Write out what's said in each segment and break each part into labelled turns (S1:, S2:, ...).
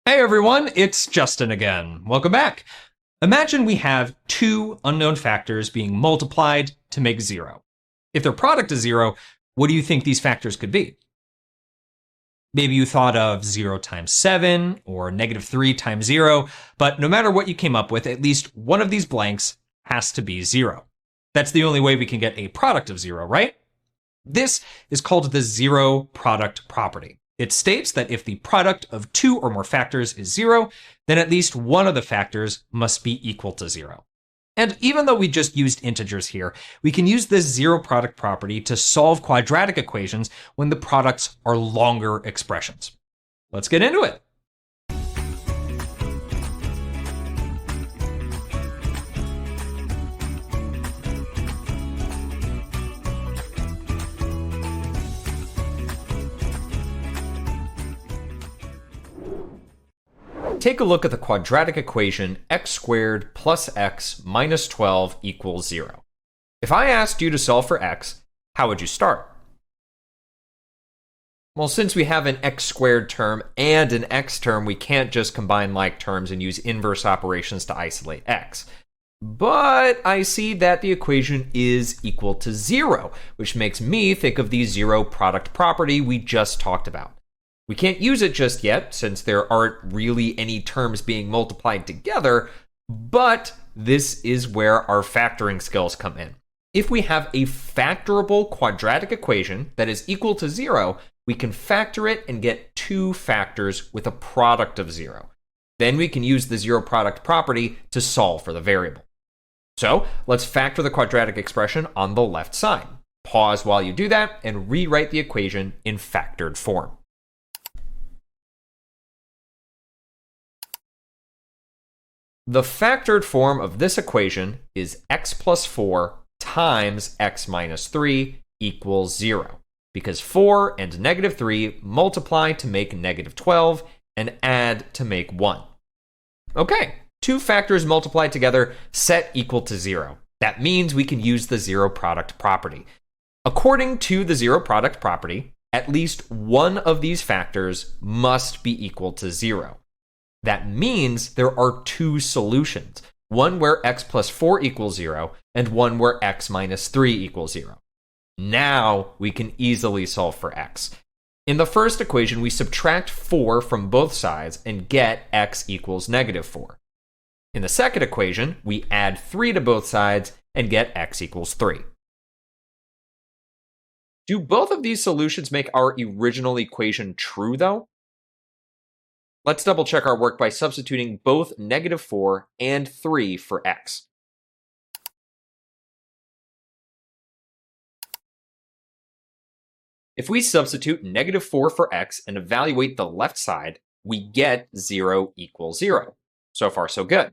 S1: Hey everyone, it's Justin again. Welcome back. Imagine we have two unknown factors being multiplied to make 0. If their product is 0, what do you think these factors could be? Maybe you thought of 0 times 7 or -3 times 0, but no matter what you came up with, at least one of these blanks has to be 0. That's the only way we can get a product of 0, right? This is called the zero product property. It states that if the product of two or more factors is 0, then at least one of the factors must be equal to 0. And even though we just used integers here, we can use this zero product property to solve quadratic equations when the products are longer expressions. Let's get into it. Take a look at the quadratic equation x squared plus x minus 12 equals 0. If I asked you to solve for x, how would you start? Well, since we have an x squared term and an x term, we can't just combine like terms and use inverse operations to isolate x. But I see that the equation is equal to 0, which makes me think of the zero product property we just talked about. We can't use it just yet, since there aren't really any terms being multiplied together, but this is where our factoring skills come in. If we have a factorable quadratic equation that is equal to 0, we can factor it and get two factors with a product of 0. Then we can use the zero product property to solve for the variable. So let's factor the quadratic expression on the left side. Pause while you do that and rewrite the equation in factored form. The factored form of this equation is x plus 4 times x minus 3 equals 0, because 4 and -3 multiply to make -12 and add to make 1. Okay, two factors multiplied together set equal to 0. That means we can use the zero product property. According to the zero product property, at least one of these factors must be equal to 0. That means there are two solutions, one where x plus 4 equals 0 and one where x minus 3 equals 0. Now we can easily solve for x. In the first equation, we subtract 4 from both sides and get x equals -4. In the second equation, we add 3 to both sides and get x equals 3. Do both of these solutions make our original equation true, though? Let's double check our work by substituting both -4 and 3 for x. If we substitute -4 for x and evaluate the left side, we get 0 equals 0. So far, so good.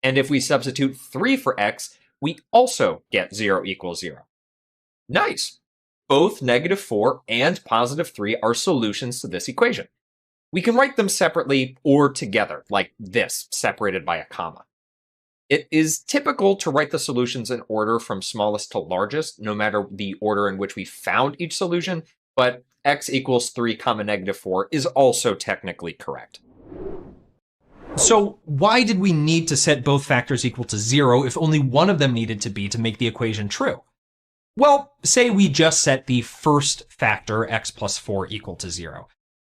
S1: And if we substitute 3 for x, we also get 0 equals 0. Nice! Both -4 and +3 are solutions to this equation. We can write them separately or together, like this, separated by a comma. It is typical to write the solutions in order from smallest to largest, no matter the order in which we found each solution, but x equals 3, -4 is also technically correct. So why did we need to set both factors equal to 0 if only one of them needed to be to make the equation true? Well, say we just set the first factor, x plus 4, equal to 0.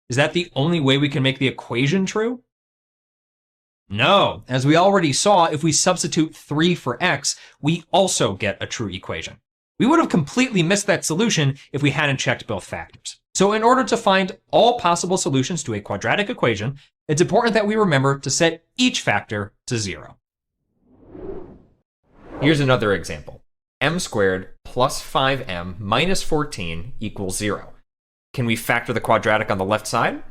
S1: Is that the only way we can make the equation true? No. As we already saw, if we substitute 3 for x, we also get a true equation. We would have completely missed that solution if we hadn't checked both factors. So in order to find all possible solutions to a quadratic equation, it's important that we remember to set each factor to 0. Here's another example. M squared plus 5m minus 14 equals 0. Can we factor the quadratic on the left side?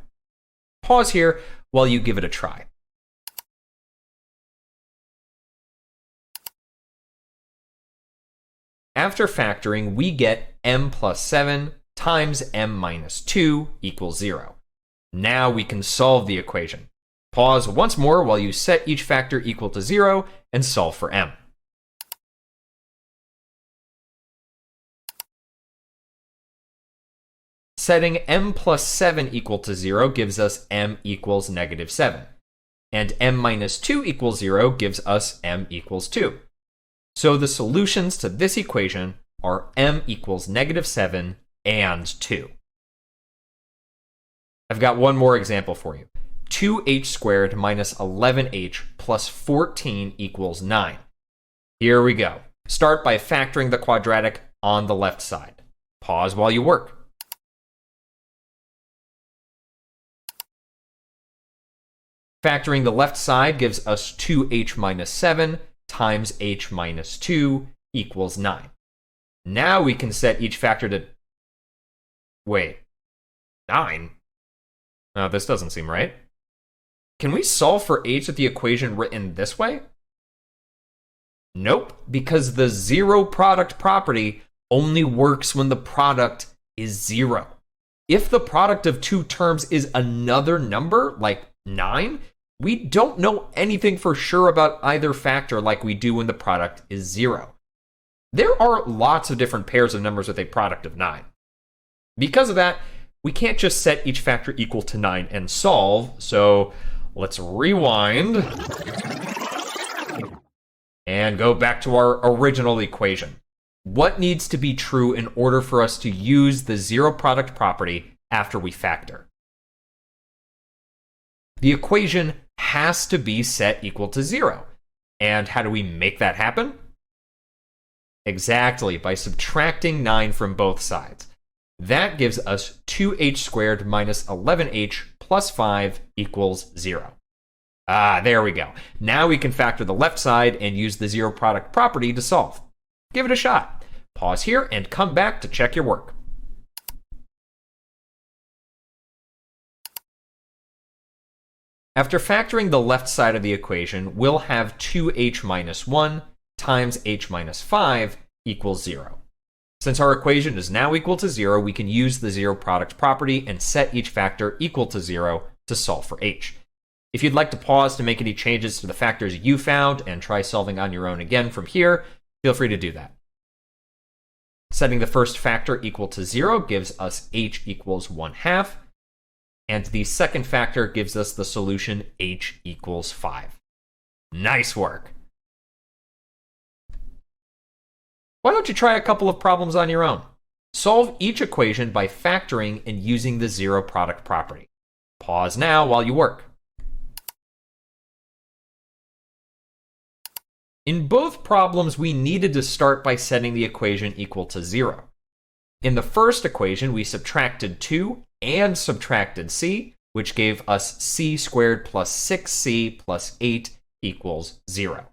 S1: Pause here while you give it a try. After factoring, we get m plus 7 times m minus 2 equals 0. Now we can solve the equation. Pause once more while you set each factor equal to 0 and solve for m. Setting m plus 7 equal to 0 gives us m equals negative 7. And m minus 2 equals 0 gives us m equals 2. So the solutions to this equation are m equals negative 7 and 2. I've got one more example for you. 2h squared minus 11h plus 14 equals 9. Here we go. Start by factoring the quadratic on the left side. Pause while you work. Factoring the left side gives us 2h minus 7 times h minus 2 equals 9. Now we can set each factor to... Wait, 9? No, this doesn't seem right. Can we solve for h with the equation written this way? Nope, because the zero product property only works when the product is 0. If the product of two terms is another number, like 9, we don't know anything for sure about either factor like we do when the product is 0. There are lots of different pairs of numbers with a product of 9. Because of that, we can't just set each factor equal to 9 and solve, so let's rewind and go back to our original equation. What needs to be true in order for us to use the zero product property after we factor? The equation has to be set equal to 0. And how do we make that happen? Exactly, by subtracting 9 from both sides. That gives us 2h squared minus 11h plus 5 equals 0. There we go. Now we can factor the left side and use the zero product property to solve. Give it a shot. Pause here and come back to check your work. After factoring the left side of the equation, we'll have 2h minus 1 times h minus 5 equals 0. Since our equation is now equal to 0, we can use the zero product property and set each factor equal to 0 to solve for h. If you'd like to pause to make any changes to the factors you found and try solving on your own again from here, feel free to do that. Setting the first factor equal to 0 gives us h equals 1/2, and the second factor gives us the solution h equals 5. Nice work! Why don't you try a couple of problems on your own? Solve each equation by factoring and using the zero product property. Pause now while you work. In both problems, we needed to start by setting the equation equal to 0. In the first equation, we subtracted 2 and subtracted c, which gave us c squared plus 6c plus 8 equals 0.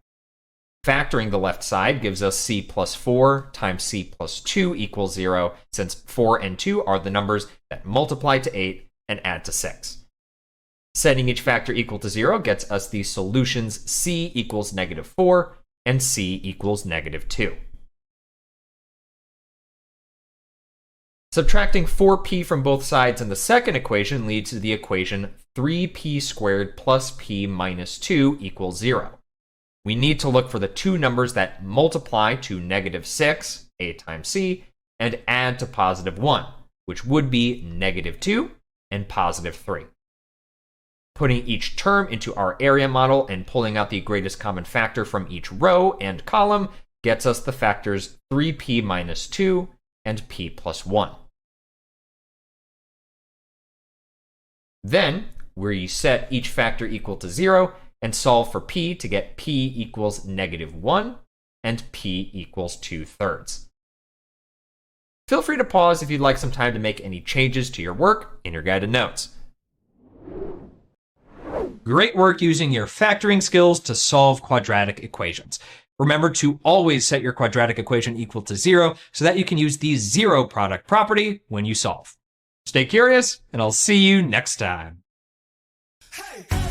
S1: Factoring the left side gives us c plus 4 times c plus 2 equals 0, since 4 and 2 are the numbers that multiply to 8 and add to 6. Setting each factor equal to 0 gets us the solutions c equals negative 4 and c equals negative 2. Subtracting 4p from both sides in the second equation leads to the equation 3p squared plus p minus 2 equals 0. We need to look for the two numbers that multiply to negative 6, a times c, and add to positive 1, which would be negative 2 and positive 3. Putting each term into our area model and pulling out the greatest common factor from each row and column gets us the factors 3p minus 2 and p plus 1. Then, we set each factor equal to 0 and solve for p to get p equals negative 1 and p equals 2/3. Feel free to pause if you'd like some time to make any changes to your work in your guided notes. Great work using your factoring skills to solve quadratic equations. Remember to always set your quadratic equation equal to 0 so that you can use the zero product property when you solve. Stay curious, and I'll see you next time.
S2: Hey.